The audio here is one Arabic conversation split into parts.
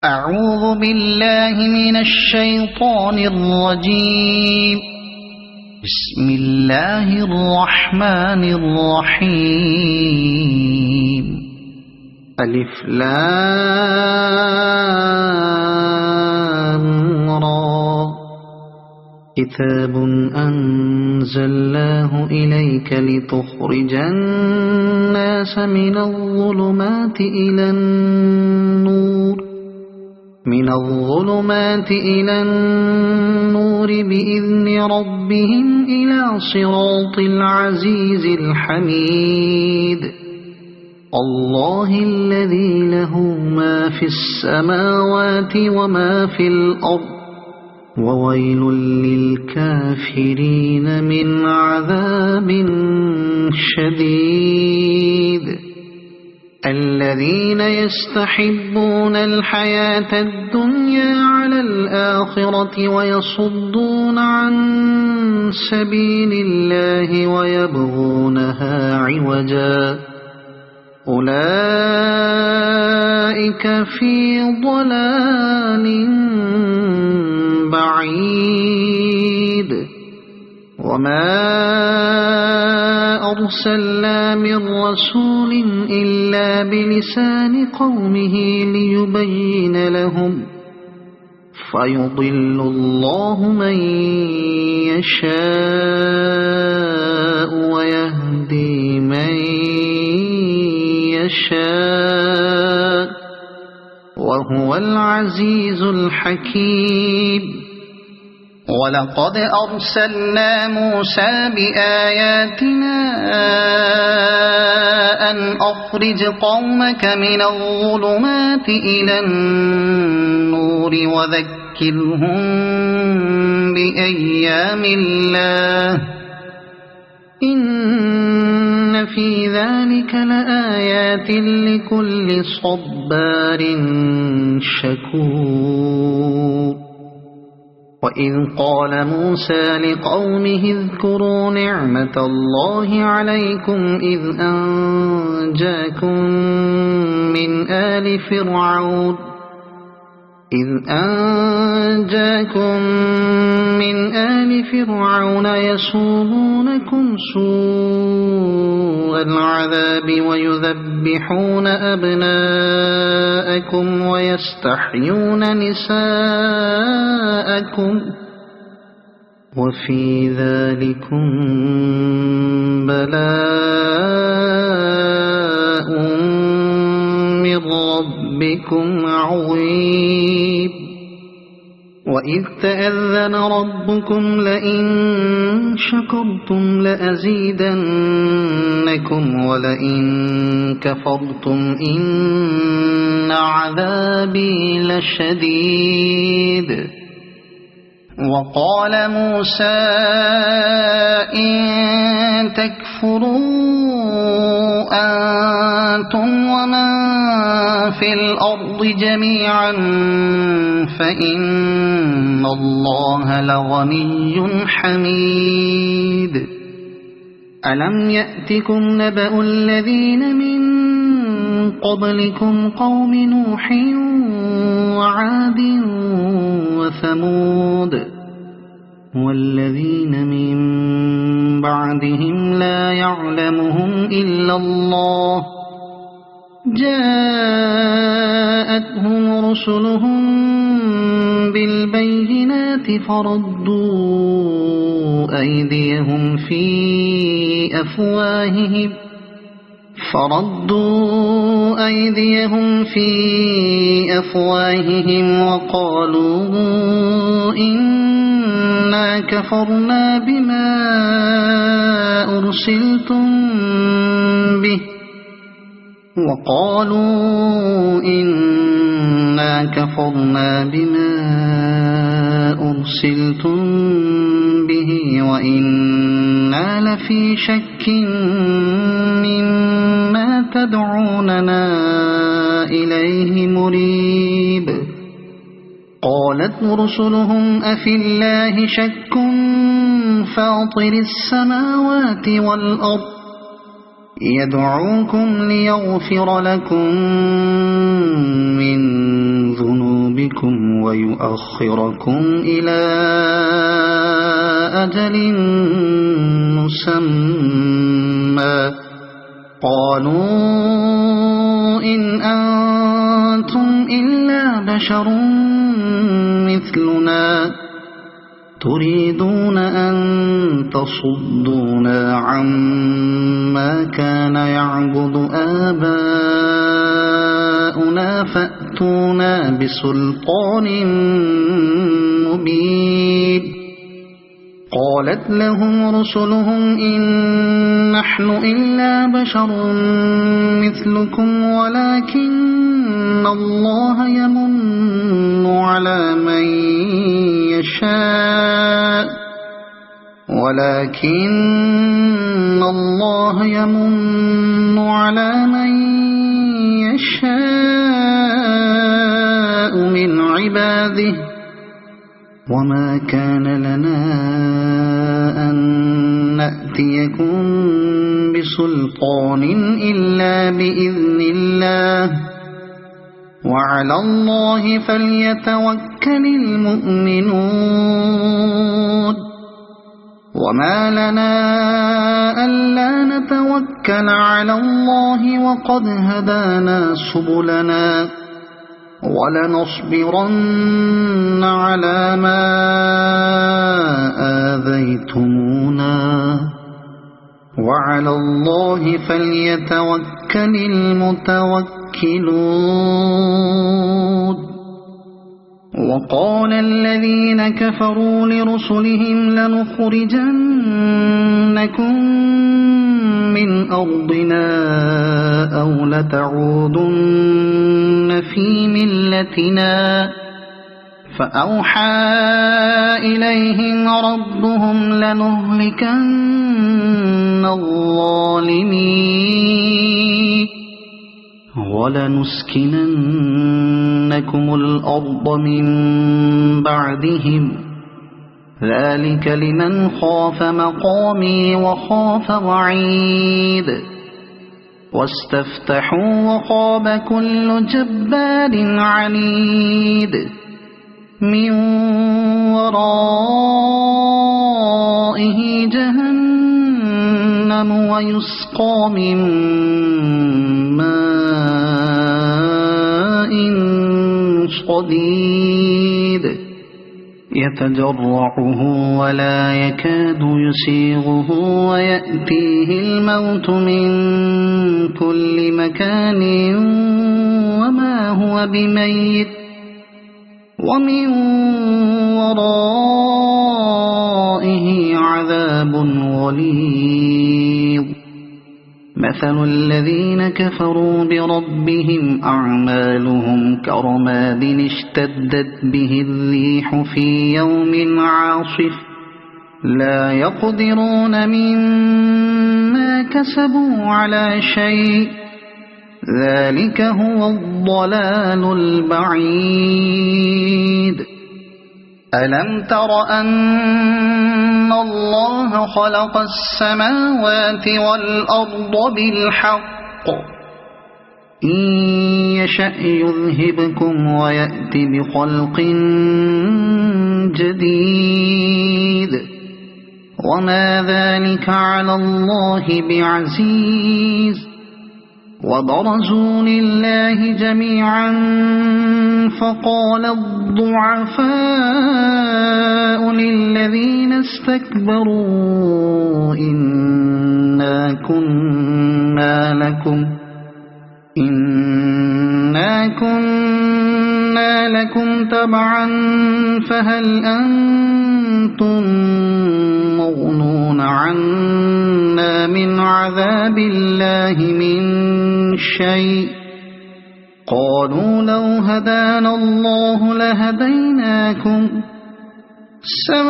أعوذ بالله من الشيطان الرجيم. بسم الله الرحمن الرحيم. ألف لام را. كتاب أنزلناه إليك لتخرج الناس من الظلمات إلى النور بإذن ربهم إلى صراط العزيز الحميد. الله الذي له ما في السماوات وما في الأرض وويل للكافرين من عذاب شديد. الذين يستحبون الحياة الدنيا على الآخرة ويصدون عن سبيل الله ويبغونها عوجا أولئك في ضلال بعيد. وما أرسلنا من رسول إلا بلسان قومه ليبين لهم فيضل الله من يشاء ويهدي من يشاء وهو العزيز الحكيم. ولقد أرسلنا موسى بآياتنا أن أخرج قومك من الظلمات إلى النور وذكرهم بأيام الله إن في ذلك لآيات لكل صبار شكور. وإذ قال موسى لقومه اذكروا نعمة الله عليكم إذ أنجاكم من آل فرعون يسومونكم سوء العذاب ويذبحون أبناءكم ويستحيون نساءكم وفي ذلكم بلاء من ربكم عظيم. وإذ تأذن ربكم لئن شكرتم لأزيدنكم ولئن كفرتم إن عذابي لشديد. وقال موسى إن تكفروا أنتم ومن في الأرض جميعا فإن الله لغني حميد. ألم يأتكم نبأ الذين من قبلكم قوم نوح وعاد وثمود والذين من بعدهم لا يعلمهم إلا الله جاءتهم رسلهم بالبينات فردوا أيديهم في أفواههم وقالوا إنا كفرنا بما أرسلتم به وإنا لفي شك مما تدعوننا إليه مريب. قالت رسلهم أفي الله شك فاطر السماوات والأرض يدعوكم ليغفر لكم من ذنوبكم بكم ويؤخركم إلى أجل مسمى قالوا إن أنتم إلا بشر مثلنا تريدون أن تصدونا عما كان يعبد آباؤنا فأتونا بسلطان مبين قالت لهم رسلهم إن نحن إلا بشر مثلكم ولكن الله يمن على من يشاء من عباده وما كان لنا أن نأتيكم بسلطان إلا بإذن الله وعلى الله فليتوكل المؤمنون وما لنا ألا نتوكل على الله وقد هدانا سبلنا ولنصبرن على ما آذيتمونا وعلى الله فليتوكل المتوكلون وقال الذين كفروا لرسلهم لنخرجنكم من أرضنا أو لتعودن في ملتنا فأوحى إليهم ربهم لنهلكن الظالمين ولنسكننكم الأرض من بعدهم ذلك لمن خاف مقامي وخاف وعيد واستفتحوا وخاب كل جبار عنيد من ورائه جهنم ويسقى من ماء صديد يتجرعه ولا يكاد يسيغه ويأتيه الموت من كل مكان وما هو بميت ومن ورائه عذاب غليظ مثل الذين كفروا بربهم أعمالهم كرماد اشتدت به الريح في يوم عاصف لا يقدرون مما كسبوا على شيء ذلك هو الضلال البعيد ألم تر أن الله خلق السماوات والأرض بالحق إن يشأ يذهبكم ويأت بخلق جديد وما ذلك على الله بعزيز وبرزوا لله جميعا فقال الضعفاء للذين استكبروا إنا كنا لكم تبعا فهل أنتم مغنون عنا من عذاب الله من شيء قالوا لو هدانا الله لهديناكم سواء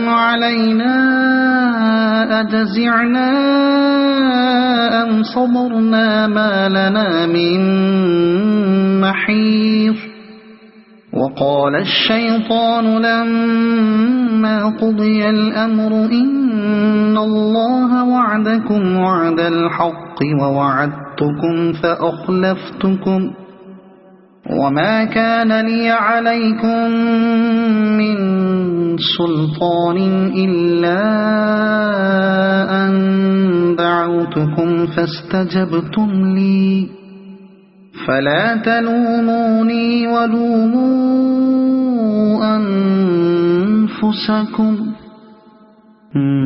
علينا أجزعنا أم صبرنا ما لنا من محيص وقال الشيطان لما قضي الأمر إن الله وعدكم وعد الحق ووعدتكم وما كان لي عليكم من سلطان إلا أن دعوتكم فاستجبتم لي فلا تلوموني ولوموا أنفسكم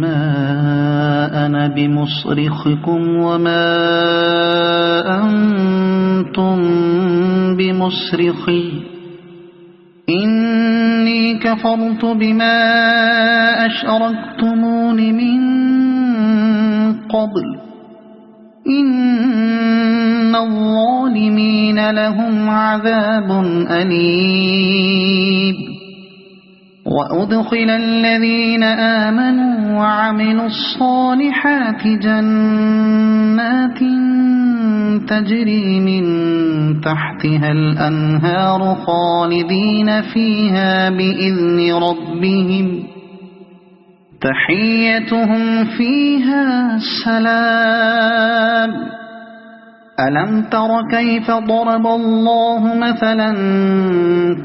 ما أنا بمصرخكم وما أنتم بمصرخي إني كفرت بما أشركتمون من قبل إن الظالمين لهم عذاب أليم وأدخل الذين آمنوا وعملوا الصالحات جنات تجري من تحتها الأنهار خالدين فيها بإذن ربهم تحيتهم فيها سلام ألم تر كيف ضرب الله مثلا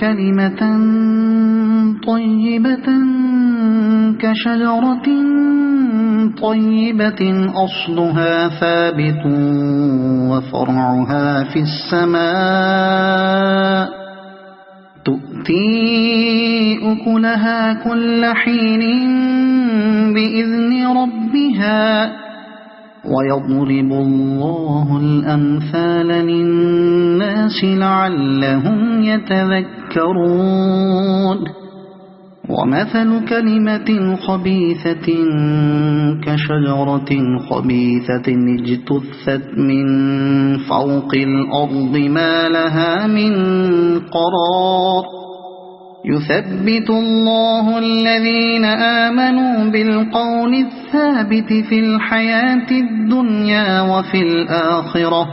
كلمة طيبة كشجرة طيبة أصلها ثابت وفرعها في السماء تؤتي أكلها كل حين بإذن ربها ويضرب الله الأمثال للناس لعلهم يتذكرون ومثل كلمة خبيثة كشجرة خبيثة اجتثت من فوق الأرض ما لها من قرار يثبت الله الذين آمنوا بالقول الثابت في الحياة الدنيا وفي الآخرة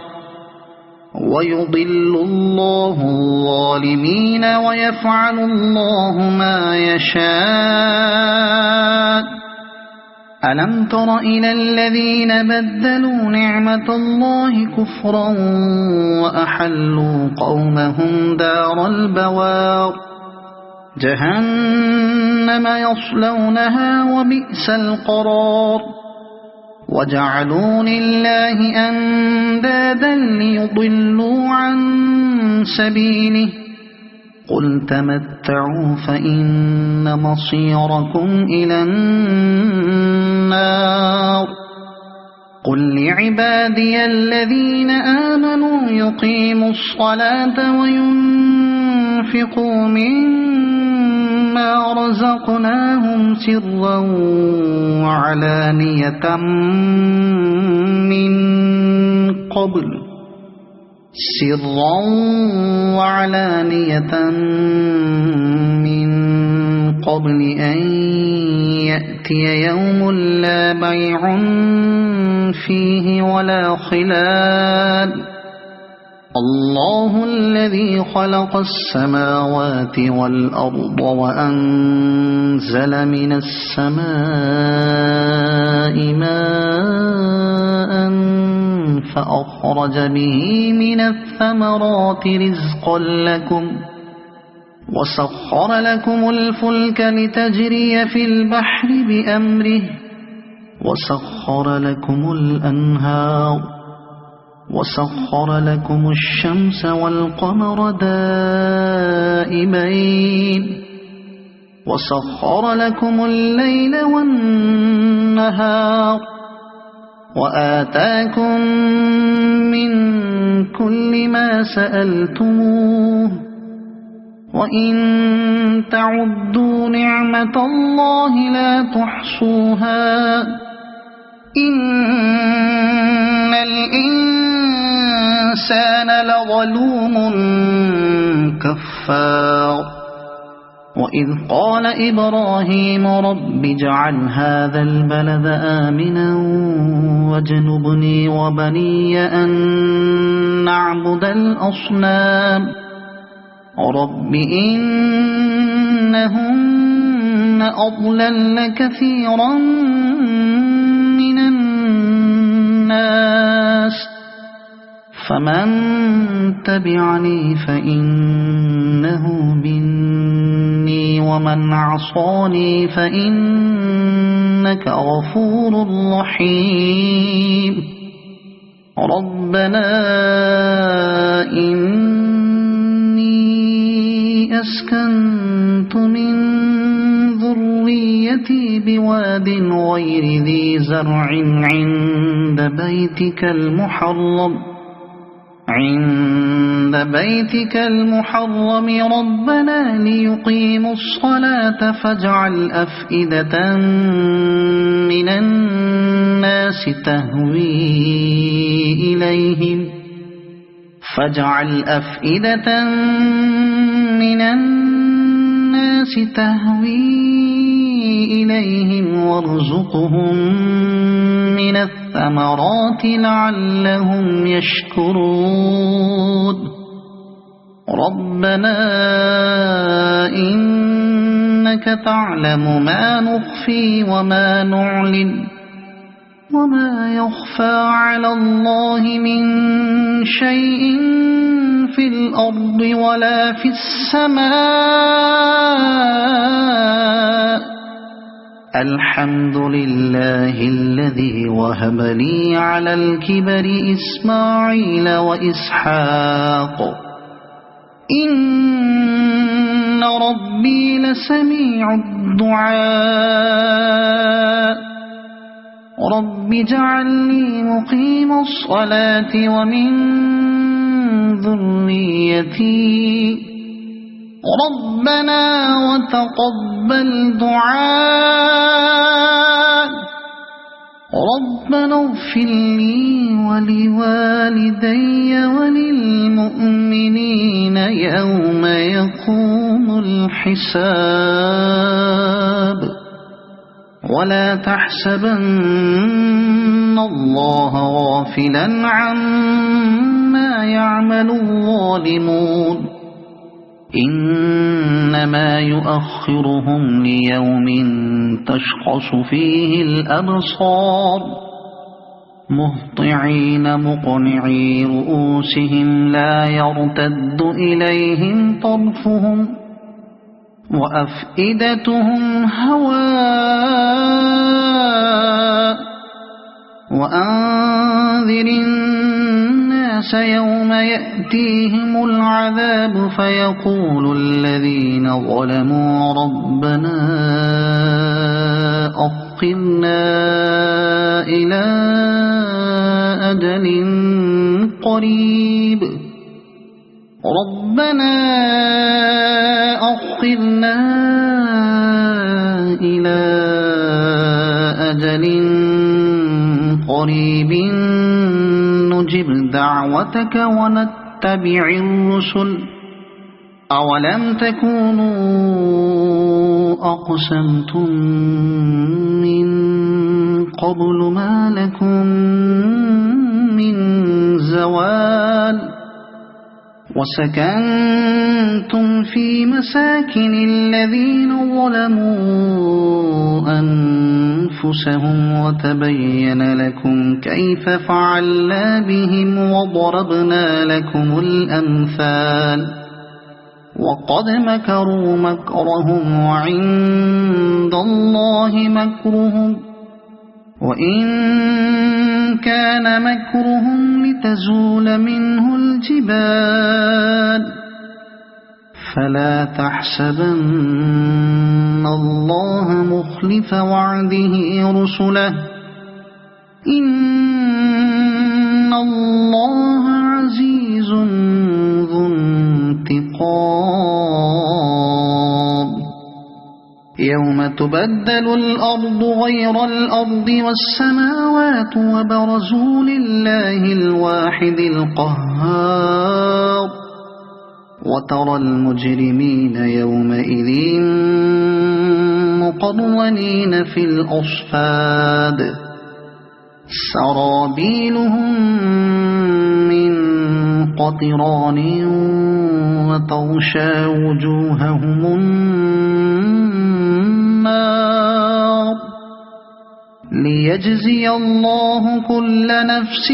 ويضل الله الظالمين ويفعل الله ما يشاء ألم تر إلى الذين بدلوا نعمة الله كفرا وأحلوا قومهم دار البوار جهنم يصلونها وبئس القرار وجعلوا لله أندادا ليضلوا عن سبيله قل تمتعوا فإن مصيركم إلى النار قل لعبادي الذين آمنوا يقيموا الصلاة وينفقوا مما رزقناهم سرا وعلانية من قبل أن يأتي يوم لا بيع فيه ولا خلال الله الذي خلق السماوات والأرض وأنزل من السماء ماء فأخرج به من الثمرات رزقا لكم وسخر لكم الفلك لتجري في البحر بأمره وسخر لكم الأنهار وسخر لكم الشمس والقمر دائبين وسخر لكم الليل والنهار وآتاكم من كل ما سألتموه وإن تعدوا نعمة الله لا تحصوها إن الإنسان لظلوم كفار وإذ قال إبراهيم رب اجعل هذا البلد آمنا واجنبني وبني أن نعبد الأصنام رب إنهن أضللن كثيرا من الناس فمن تبعني فإنه مني ومن عصاني فإنك غفور رحيم ربنا إني أسكنت من ذريتي بواد غير ذي زرع عند بيتك المحرم ربنا ليقيموا الصلاة فاجعل أفئدة من الناس تهوي إليهم وارزقهم من الثمرات لعلهم يشكرون ربنا إنك تعلم ما نخفي وما نعلن وما يخفى على الله من شيء في الأرض ولا في السماء الحمد لله الذي وهب لي على الكبر إسماعيل وإسحاق إن ربي لسميع الدعاء رب اجعلني مقيم الصلاة ومن ذريتي ربنا وتقبل دعاء ربنا اغفر لي ولوالدي وللمؤمنين يوم يقوم الحساب ولا تحسبن الله غافلا عما يعمل الظالمون إنما يؤخرهم ليوم تشخص فيه الأبصار مهطعين مقنعي رؤوسهم لا يرتد إليهم طرفهم وأفئدتهم هواء وأنذر الناس يوم يأتيهم العذاب فيقول الذين ظلموا ربنا أخرنا إلى أجل قريب ربنا أخرنا إلى أجل قريب نجب دعوتك ونتبع الرسل أولم تكونوا أقسمتم من قبل ما لكم من زوال وسكنتم في مساكن الذين ظلموا أنفسهم وتبين لكم كيف فعلنا بهم وضربنا لكم الأمثال وقد مكروا مكرهم وعند الله مكرهم وإن كان مكرهم لتزول منه الجبال فلا تحسبن الله مخلف وعده رسله إن الله عزيز ذو انتقام يوم تبدل الأرض غير الأرض والسماوات وبرزوا لله الواحد القهار وترى المجرمين يومئذ مقرنين في الأصفاد سرابيلهم من قطران وتغشى وجوههم النار ليجزي الله كل نفس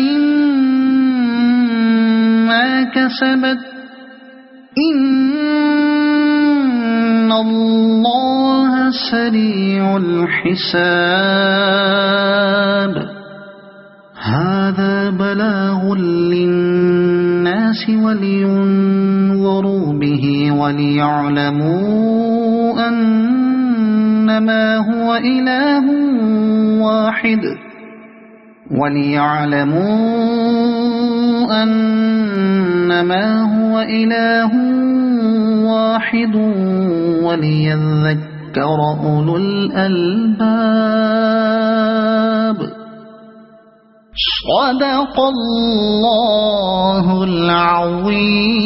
ما كسبت إن الله سريع الحساب هذا بلاغ للناس ولينذروا به وليعلموا أنما هو إله واحد وليذكر أولو الألباب صدق الله العظيم.